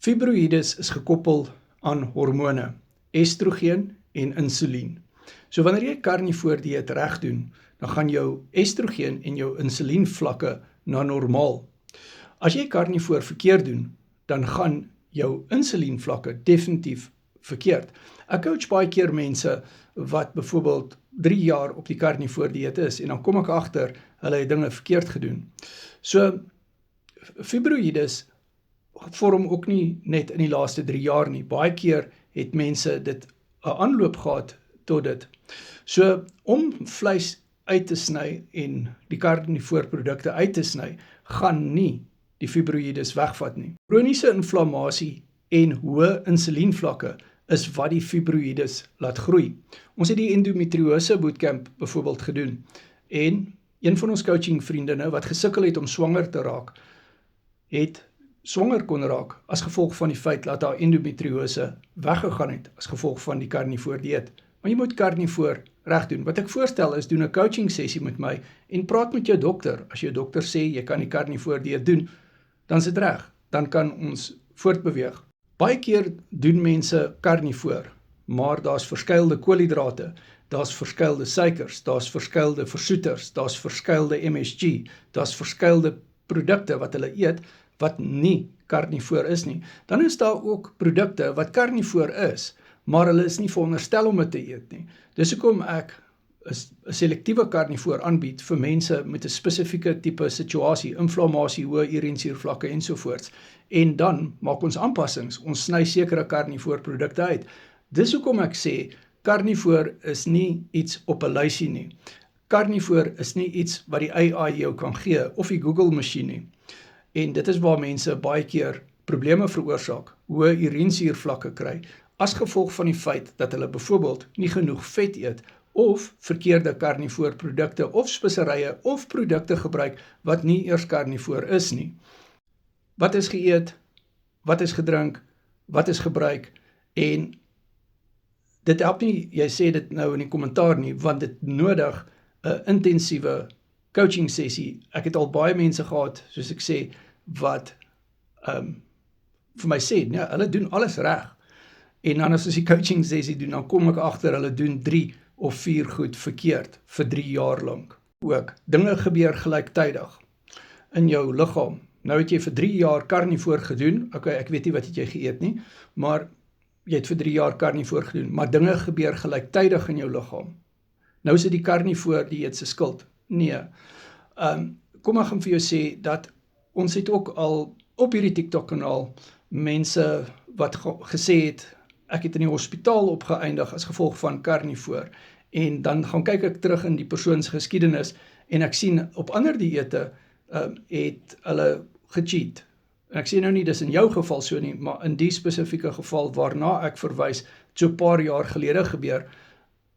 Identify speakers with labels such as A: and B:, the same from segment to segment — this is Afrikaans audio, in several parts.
A: Fibroïdes is gekoppel aan hormone, estrogen en insulien. So wanneer jy karnivoor dieet reg doen, dan gaan jou estrogen en jou insulienvlakke na normaal. As jy karnivoor verkeerd doen, dan gaan jou insulienvlakke definitief verkeerd. Ek coach baie keer mense wat byvoorbeeld 3 jaar op die karnivoor dieet is en dan kom ek agter, hulle het dinge verkeerd gedoen. So, fibroïdes vorm ook nie net in die laaste 3 jaar nie. Baie keer het mense dit 'n aanloop gehad tot dit. So, om vleis uit te sny en die karnivoorprodukte uit te sny, gaan nie die fibroïdes wegvat nie. Kroniese inflammasie en hoë insulienvlakke is wat die fibroïdes laat groei. Ons het die endometriose bootcamp byvoorbeeld gedoen en een van ons coaching vriendinne wat gesukkel het om swanger te raak, het swanger kon raak as gevolg van die feit dat haar endometriose weggegaan het as gevolg van die karnivoor dieet. Maar jy moet karnivoor reg doen. Wat ek voorstel is, doen 'n coaching sessie met my en praat met jou dokter. As jou dokter sê jy kan die karnivoor dieet doen, dan is dit reg. Dan kan ons voortbeweeg. Baie keer doen mense karnivoor, maar daar's verskeidelde koolhidrate, daar's verskeidelde suikers, daar's verskeidelde versoeters, daar's verskeidelde MSG, daar's verskeidelde produkte wat hulle eet wat nie karnivoor is nie. Dan is daar ook produkte wat karnivoor is, maar hulle is nie veronderstel om dit te eet nie. Dis hoekom ek 'n selektiewe karnivoor aanbied vir mense met 'n spesifieke tipe situasie, inflammasie, hoë urinesuurvlakke ensovoorts. En dan maak ons aanpassings, ons sny sekere karnivoorprodukte uit. Dis hoekom ek sê, karnivoor is nie iets op 'n lysie nie. Karnivoor is nie iets wat die AI jou kan gee, of die Google masjien nie. En dit is waar mense baie keer probleme veroorsaak, hoë urinesuurvlakke kry, as gevolg van die feit dat hulle byvoorbeeld nie genoeg vet eet, of verkeerde karnivoorprodukte, of speserye, of produkte gebruik, wat nie eers karnivoor is nie. Wat is geëet, wat is gedrink, wat is gebruik, en dit help nie, jy sê dit nou in die kommentaar nie, want dit nodig 'n intensiewe coaching sessie. Ek het al baie mense gehad, soos ek sê, wat vir my sê, nee, hulle doen alles reg. En dan as ons die coaching sessie doen, dan kom ek agter, hulle doen 3 of 4 goed verkeerd vir 3 jaar lank. Ook, dinge gebeur gelyktydig in jou liggaam. Nou het jy vir 3 jaar karnivoor gedoen, okay, ek weet nie wat het jy geëet nie, maar jy het vir 3 jaar karnivoor gedoen, maar dinge gebeur gelyktydig in jou liggaam. Nou is dit die karnivoor dieet se skuld. Nee. Kom ek gaan vir jou sê, dat ons het ook al op hierdie TikTok kanaal mense wat gesê het, ek het in die hospitaal opgeëindig as gevolg van karnivoor, en dan gaan kyk ek terug in die persoons geskiedenis, en ek sien op ander dieete, het hulle gecheat. En ek sê nou nie, dis in jou geval so nie, maar in die spesifieke geval waarna ek verwys, so 'n paar jaar gelede gebeur,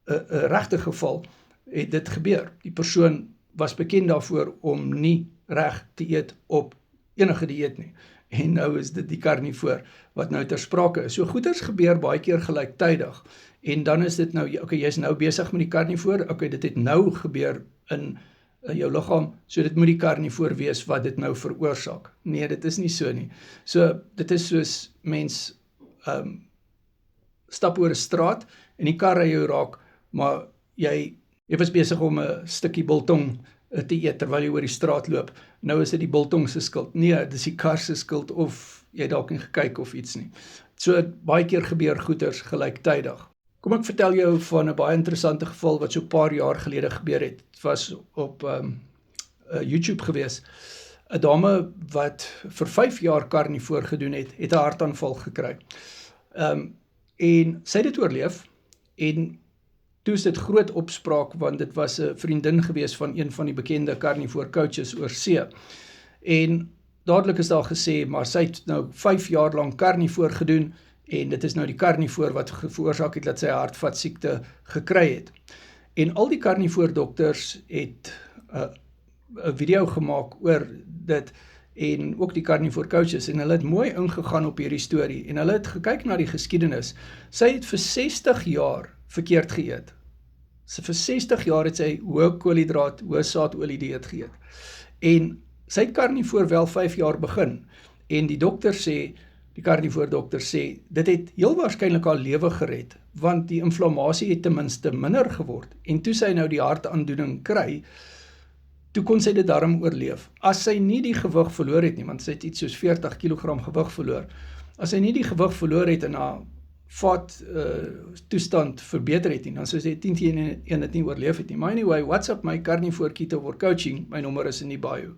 A: 'n regte geval, het dit gebeur. Die persoon was bekend daarvoor om nie reg te eet op enige dieet nie. En nou is dit die karnivoor wat nou ter sprake is. So goeders gebeur baie keer gelyktydig. En dan is dit nou, okay, jy is nou besig met die karnivoor, okay, dit het nou gebeur in jou liggaam, so dit moet die karnivoor wees wat dit nou veroorsaak. Nee, dit is nie so nie. So, dit is soos mens stap oor 'n straat, en die kar ry jou raak, maar jy was besig om 'n stukkie biltong te eet terwyl jy oor die straat loop. Nou is dit die biltong se skuld. Nee, dis die kar se skuld, of jy dalk nie gekyk of iets nie. So, baie keer gebeur goeders gelyktydig. Kom ek vertel jou van 'n baie interessante geval wat so 'n paar jaar gelede gebeur het. Dit was op YouTube gewees. 'n Dame wat vir 5 jaar karnivoor gedoen het 'n hartaanval gekry. En sy het dit oorleef, en toe is dit groot opspraak, want dit was 'n vriendin gewees van een van die bekende karnivoor coaches oor see. En dadelik is daar gesê, maar sy het nou 5 jaar lank karnivoor gedoen, en dit is nou die karnivoor wat veroorsaak het dat sy 'n hartvaskiekte gekry het. En al die karnivoor dokters het 'n video gemaak oor dit, en ook die karnivoor coaches, en hulle het mooi ingegaan op hierdie storie, en hulle het gekyk na die geskiedenis. Sy het vir 60 jaar verkeerd geëet. So vir 60 jaar het sy hoë koolhidraat, hoë saadolie dieet geëet. En sy het karnivoor wel 5 jaar begin, en die dokter sê, die karnivoor dokter sê, dit het heel waarskynlik haar lewe gered, want die inflammasie het ten minste minder geword, en toe sy nou die hartaandoening kry, toe kon sy dit darm oorleef. As sy nie die gewig verloor het nie, want sy het iets soos 40 kg gewig verloor, as sy nie die gewig verloor het en haar toestand verbeter het nie, dan sou sy 10/1 dit nie oorleef het nie. Maar anyway, WhatsApp my Carnivore Keto for Coaching, my nommer is in die bio.